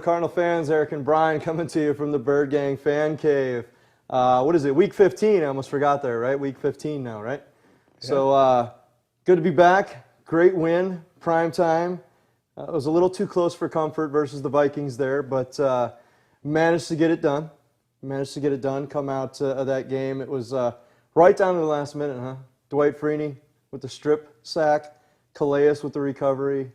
Cardinal fans? Eric and Brian coming to you from the Birdgang Fan Cave. What is it, week 15? I almost forgot there, right? Week 15 now, right? Yeah. So good to be back. Great win, prime time. It was a little too close for comfort versus the Vikings there, but managed to get it done. Come out of that game. It was right down to the last minute, huh? Dwight Freeney with the strip sack, Calais with the recovery.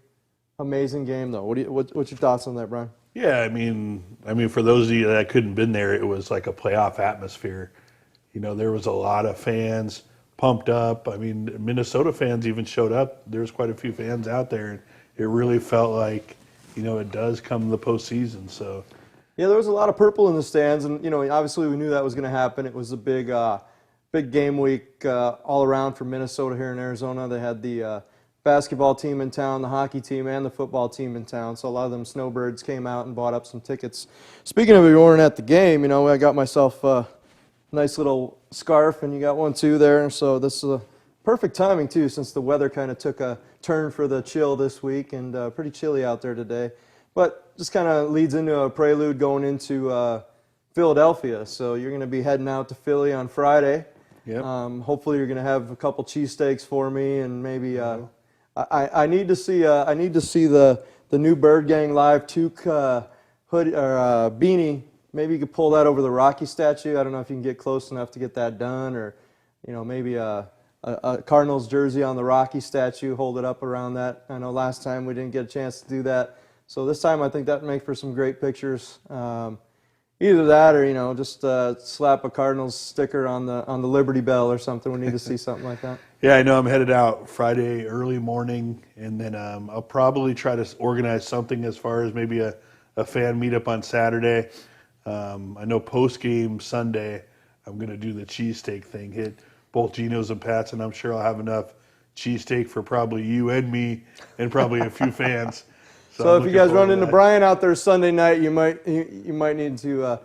Amazing game, though. What's your thoughts on that, Brian? Yeah, I mean, for those of you that couldn't been there, it was like a playoff atmosphere. You know, there was a lot of fans pumped up. I mean, Minnesota fans even showed up. There's quite a few fans out there, and it really felt like, you know, it does come the postseason. So, yeah, there was a lot of purple in the stands, and you know, obviously we knew that was going to happen. It was a big game week all around for Minnesota here in Arizona. They had the basketball team in town, the hockey team, and the football team in town. So a lot of them snowbirds came out and bought up some tickets. Speaking of, if you weren't at the game, you know, I got myself a nice little scarf, and you got one too there. So this is perfect timing too, since the weather kind of took a turn for the chill this week, and pretty chilly out there today. But just kind of leads into a prelude going into Philadelphia. So you're going to be heading out to Philly on Friday. Yep. Hopefully you're going to have a couple cheesesteaks for me, and maybe I need to see the new Birdgang Live toque hoodie or beanie. Maybe you could pull that over the Rocky statue. I don't know if you can get close enough to get that done, or you know, maybe a Cardinals jersey on the Rocky statue, hold it up around that. I know last time we didn't get a chance to do that, so this time I think that would make for some great pictures. Either that, or you know, just slap a Cardinals sticker on the Liberty Bell or something. We need to see something like that. Yeah, I know I'm headed out Friday early morning, and then I'll probably try to organize something as far as maybe a fan meetup on Saturday. I know post-game Sunday I'm going to do the cheesesteak thing, hit both Geno's and Pat's, and I'm sure I'll have enough cheesesteak for probably you and me and probably a few fans. So if you guys run into Brian out there Sunday night, you might need to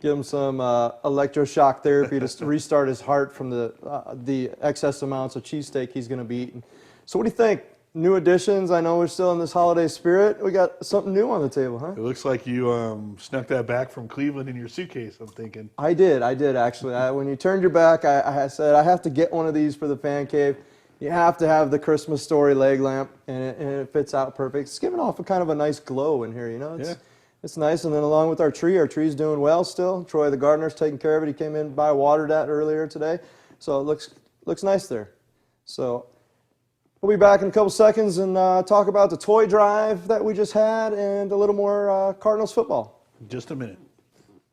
give him some electroshock therapy to restart his heart from the excess amounts of cheesesteak he's going to be eating. So what do you think? New additions? I know we're still in this holiday spirit. We got something new on the table, huh? It looks like you snuck that back from Cleveland in your suitcase, I'm thinking. I did actually. When you turned your back, I said I have to get one of these for the fan cave. You have to have the Christmas Story leg lamp, and it fits out perfect. It's giving off a kind of a nice glow in here, you know. It's nice, and then along with our tree's doing well still. Troy the gardener's taking care of it. He came in by watered that earlier today, so it looks nice there. So we'll be back in a couple seconds and talk about the toy drive that we just had and a little more Cardinals football. Just a minute.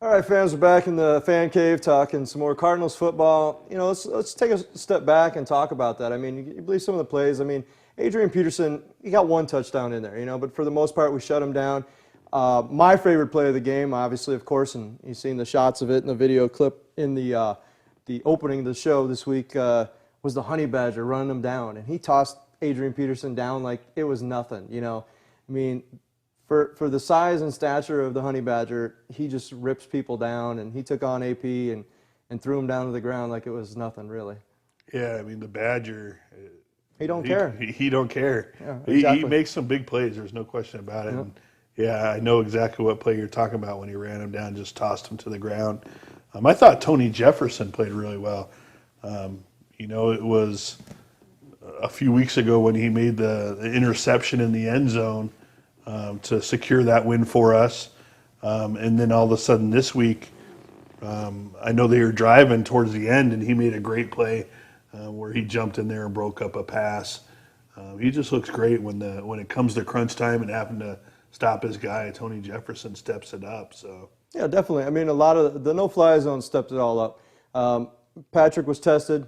All right, fans, we're back in the fan cave talking some more Cardinals football. You know, let's take a step back and talk about that. I mean, you believe some of the plays. I mean, Adrian Peterson, he got one touchdown in there, you know, but for the most part, we shut him down. My favorite play of the game, obviously, of course, and you've seen the shots of it in the video clip in the opening of the show this week, was the Honey Badger running him down, and he tossed Adrian Peterson down like it was nothing, you know. I mean, for the size and stature of the Honey Badger, he just rips people down, and he took on AP and threw him down to the ground like it was nothing, really. Yeah, I mean, the Badger, he don't care. He don't care. Yeah, exactly. He makes some big plays, there's no question about it. Yep. And yeah, I know exactly what play you're talking about when he ran him down, just tossed him to the ground. I thought Tony Jefferson played really well. You know, it was a few weeks ago when he made the interception in the end zone to secure that win for us. And then all of a sudden this week, I know they were driving towards the end, and he made a great play where he jumped in there and broke up a pass. He just looks great when it comes to crunch time and having to stop his guy. Tony Jefferson steps it up. So yeah, definitely. I mean, a lot of the no-fly zone stepped it all up. Patrick was tested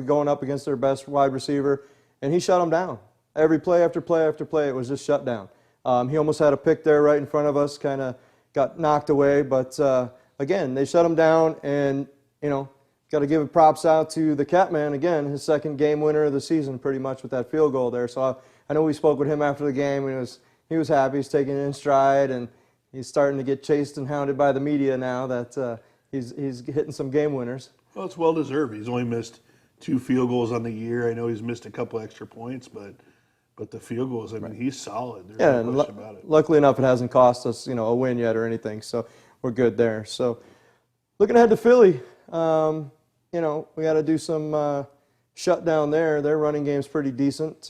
going up against their best wide receiver, and he shut him down. Every play after play after play, it was just shut down. He almost had a pick there right in front of us, kind of got knocked away. But again, they shut him down, and you know, got to give props out to the Catman again, his second game winner of the season, pretty much with that field goal there. So I know we spoke with him after the game, and he was happy. He's taking it in stride, and he's starting to get chased and hounded by the media now that he's hitting some game winners. Well, it's well deserved. He's only missed 2 field goals on the year. I know he's missed a couple extra points, but But the field goals, I mean, he's solid. There's Yeah, no and question about it. luckily enough, it hasn't cost us, a win yet or anything, so we're good there. So, looking ahead to Philly, we got to do some shutdown there. Their running game's pretty decent,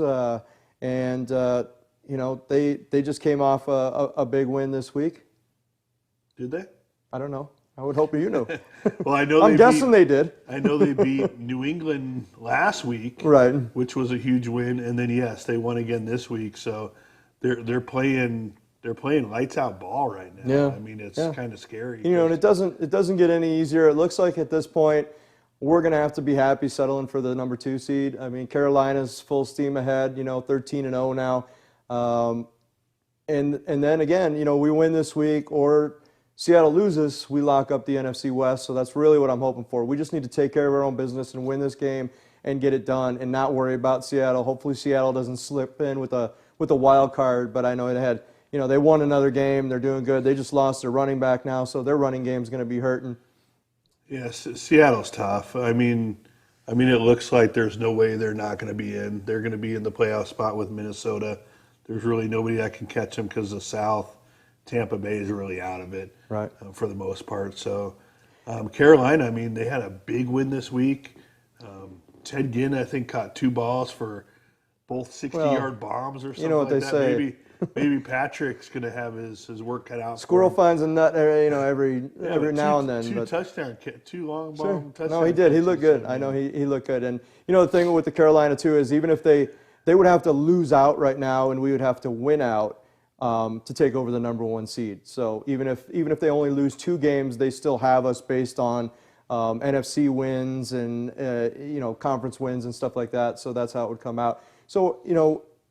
and they just came off a big win this week. Did they? I don't know. I would hope you know. Well, I know I'm guessing they did. I know they beat New England last week, Right. which was a huge win, and then yes, they won again this week. So they're playing lights out ball right now. Yeah. I mean, it's Yeah. kind of scary. And it doesn't get any easier. It looks like at this point we're going to have to be happy settling for the number 2 seed. I mean, Carolina's full steam ahead. 13-0 now, and then again, we win this week or Seattle loses, we lock up the NFC West. So that's really what I'm hoping for. We just need to take care of our own business and win this game and get it done, and not worry about Seattle. Hopefully, Seattle doesn't slip in with a wild card. But I know they had. They won another game. They're doing good. They just lost their running back now, so their running game's going to be hurting. Yes, Seattle's tough. I mean, it looks like there's no way they're not going to be in. They're going to be in the playoff spot with Minnesota. There's really nobody that can catch them because the South, Tampa Bay is really out of it, Right. For the most part. So, Carolina, I mean, they had a big win this week. Ted Ginn, I think, caught 2 balls for both 60-yard bombs or something. You know what like they that. say. Maybe Patrick's going to have his work cut out. Squirrel for him. finds a nut, every But now and then. Two long Sure. bomb touchdowns. No, he did. He looked good. I know he looked good. And the thing with the Carolina too is even if they would have to lose out right now and we would have to win out to take over the number 1 seed. So even if they only lose 2 games, they still have us based on NFC wins and conference wins and stuff like that. So that's how it would come out. So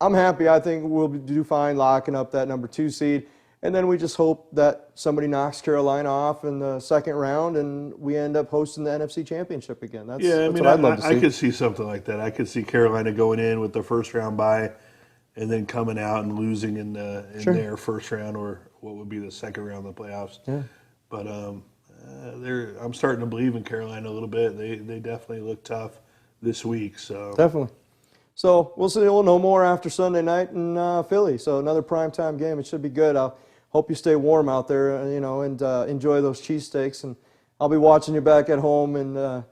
I'm happy. I think we'll do fine locking up that number 2 seed. And then we just hope that somebody knocks Carolina off in the second round and we end up hosting the NFC Championship again. That's what I'd love to see. I could see something like that. I could see Carolina going in with the first round bye and then coming out and losing in their first round or what would be the second round of the playoffs. Yeah. But I'm starting to believe in Carolina a little bit. They definitely look tough this week. So Definitely. So we'll see. We'll know more after Sunday night in Philly. So another primetime game. It should be good. I'll hope you stay warm out there, and enjoy those cheesesteaks. And I'll be watching you back at home and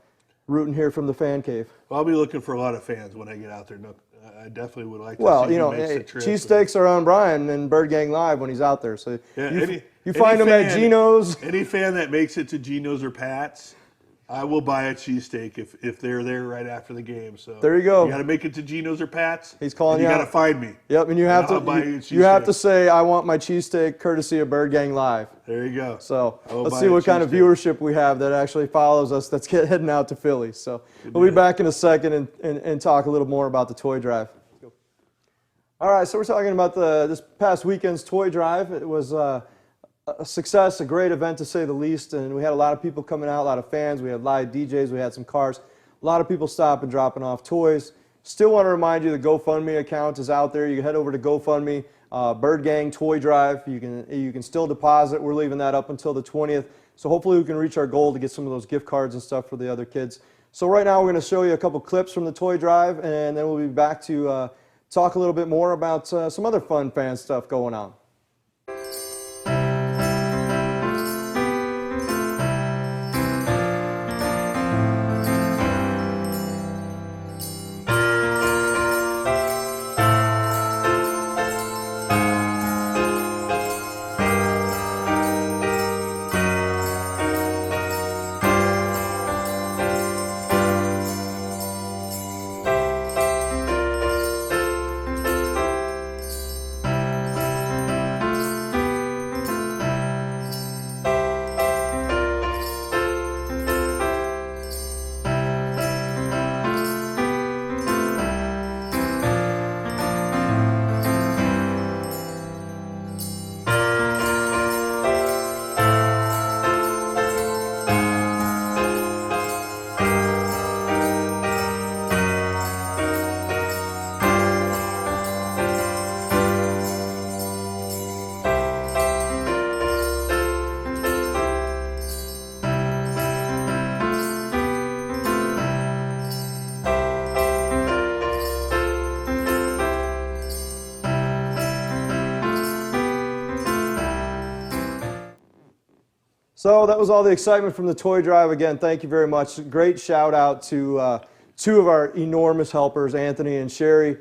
rooting here from the fan cave. Well, I'll be looking for a lot of fans when I get out there. No, I definitely would like to Well, see who makes the trip. cheesesteaks are on Brian and Birdgang Live when he's out there. So Yeah, you find him at Geno's. Any fan that makes it to Geno's or Pat's, I will buy a cheesesteak if they're there right after the game. So There you go. You got to make it to Geno's or Pat's. He's calling you You got to out. find me. Yep, and you have I'll buy you a you have cheesesteak. to say, I want my cheesesteak courtesy of Birdgang Live. There you go. So I will let's buy see a what kind of cheesesteak. viewership we have that actually follows us that's heading out to Philly. So we'll be back in a second and talk a little more about the toy drive. All right, so we're talking about this past weekend's toy drive. It was a success, a great event to say the least, and we had a lot of people coming out, a lot of fans. We had live DJs, we had some cars, a lot of people stopping, dropping off toys. Still want to remind you the GoFundMe account is out there. You can head over to GoFundMe, Birdgang Toy Drive. You can still deposit. We're leaving that up until the 20th. So hopefully we can reach our goal to get some of those gift cards and stuff for the other kids. So right now we're going to show you a couple clips from the toy drive, and then we'll be back to talk a little bit more about some other fun fan stuff going on. So that was all the excitement from the toy drive. Again, thank you very much. Great shout out to two of our enormous helpers, Anthony and Sherry.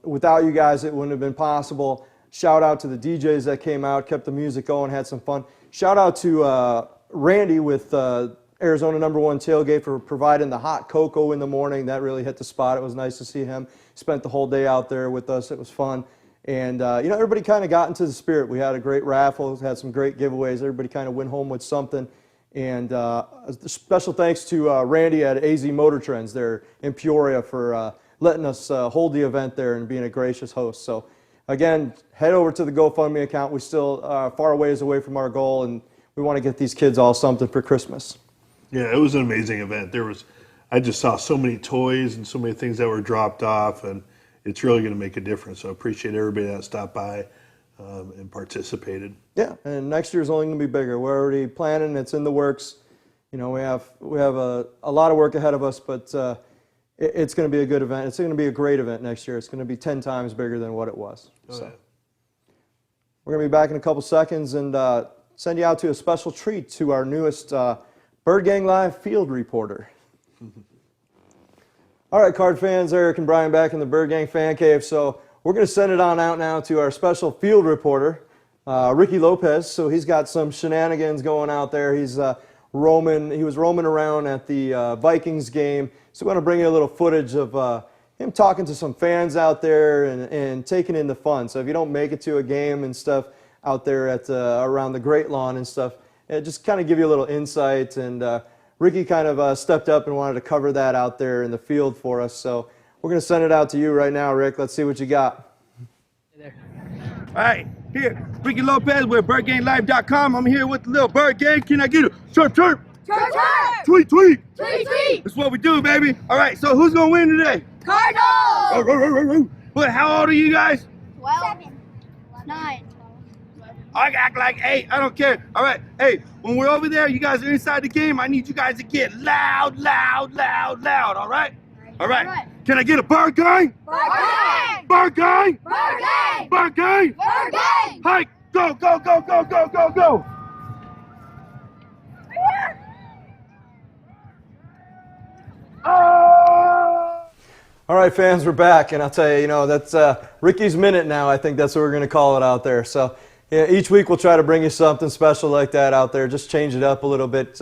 Without you guys, it wouldn't have been possible. Shout out to the DJs that came out, kept the music going, had some fun. Shout out to Randy with Arizona #1 Tailgate for providing the hot cocoa in the morning. That really hit the spot. It was nice to see him. Spent the whole day out there with us. It was fun. And, everybody kind of got into the spirit. We had a great raffle, had some great giveaways. Everybody kind of went home with something. And special thanks to Randy at AZ Motor Trends there in Peoria for letting us hold the event there and being a gracious host. So, again, head over to the GoFundMe account. We still far ways away from our goal, and we want to get these kids all something for Christmas. Yeah, it was an amazing event. I just saw so many toys and so many things that were dropped off, and it's really going to make a difference. So I appreciate everybody that stopped by and participated. Yeah, and next year's only going to be bigger. We're already planning. It's in the works. We have a lot of work ahead of us, but it's going to be a good event. It's going to be a great event next year. It's going to be 10 times bigger than what it was. Yeah. We're going to be back in a couple seconds and send you out to a special treat to our newest Birdgang Live field reporter. All right, Card fans, Eric and Brian back in the Birdgang Fan Cave. So we're going to send it on out now to our special field reporter, Ricky Lopez. So he's got some shenanigans going out there. He was roaming around at the Vikings game. So we're going to bring you a little footage of him talking to some fans out there and taking in the fun. So if you don't make it to a game and stuff out there at around the Great Lawn and stuff, just kind of give you a little insight. And Ricky kind of stepped up and wanted to cover that out there in the field for us. So we're going to send it out to you right now, Rick. Let's see what you got. Hey there. All right, here, Ricky Lopez with BirdgangLive.com. I'm here with the little Bird Gang. Can I get it? Chirp, chirp. Chirp, chirp. Tweet, tweet. Tweet, tweet. That's what we do, baby. All right, so who's going to win today? Cardinals. What, how old are you guys? 12. 9. I act like 8. I don't care. All right, hey, when we're over there, you guys are inside the game. I need you guys to get loud, loud, loud, loud, all right? All right. Can I get a bird gang? Birdgang. Bird gang? Birdgang. Bird gang? Birdgang. Hike, go, go, go, go, go, go, go. Oh! All right, fans, we're back. And I'll tell you, that's Ricky's Minute now. I think that's what we're going to call it out there. So yeah, each week we'll try to bring you something special like that out there. Just change it up a little bit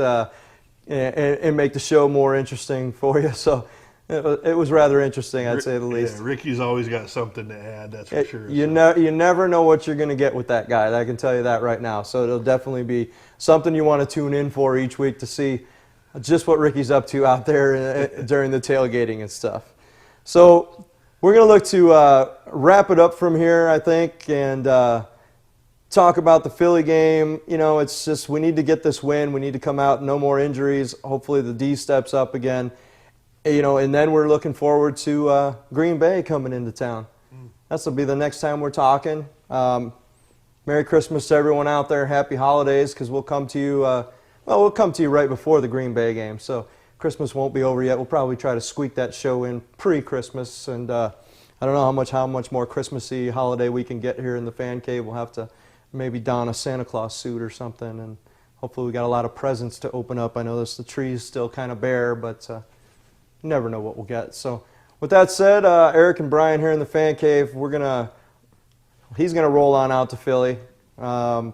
and make the show more interesting for you. So it was rather interesting, I'd say the least. Yeah, Ricky's always got something to add, that's for sure. You never know what you're going to get with that guy. I can tell you that right now. So it'll definitely be something you want to tune in for each week to see just what Ricky's up to out there during the tailgating and stuff. So we're going to look to wrap it up from here, I think, and talk about the Philly game. It's just we need to get this win. We need to come out, no more injuries. Hopefully the D steps up again. And then we're looking forward to Green Bay coming into town. This will be the next time we're talking. Merry Christmas to everyone out there. Happy holidays, because we'll come to you. We'll come to you right before the Green Bay game. So Christmas won't be over yet. We'll probably try to squeak that show in pre-Christmas, and I don't know how much more Christmassy holiday we can get here in the fan cave. We'll have to maybe don a Santa Claus suit or something, and hopefully we got a lot of presents to open up. I know the tree's still kind of bare, but you never know what we'll get. So with that said, Eric and Brian here in the fan cave, he's gonna roll on out to Philly. I'm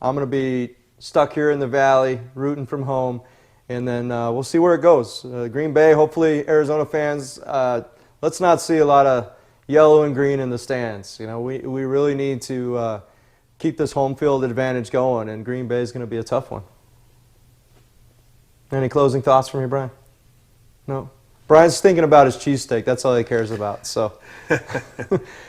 gonna be stuck here in the valley, rooting from home, and then we'll see where it goes. Green Bay, hopefully Arizona fans, let's not see a lot of yellow and green in the stands. We really need to keep this home field advantage going, and Green Bay is going to be a tough one. Any closing thoughts from you, Brian? No? Brian's thinking about his cheesesteak. That's all he cares about. So,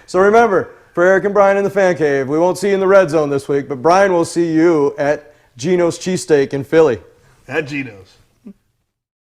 so remember, for Eric and Brian in the fan cave, we won't see you in the red zone this week, but Brian will see you at Gino's Cheesesteak in Philly. At Gino's.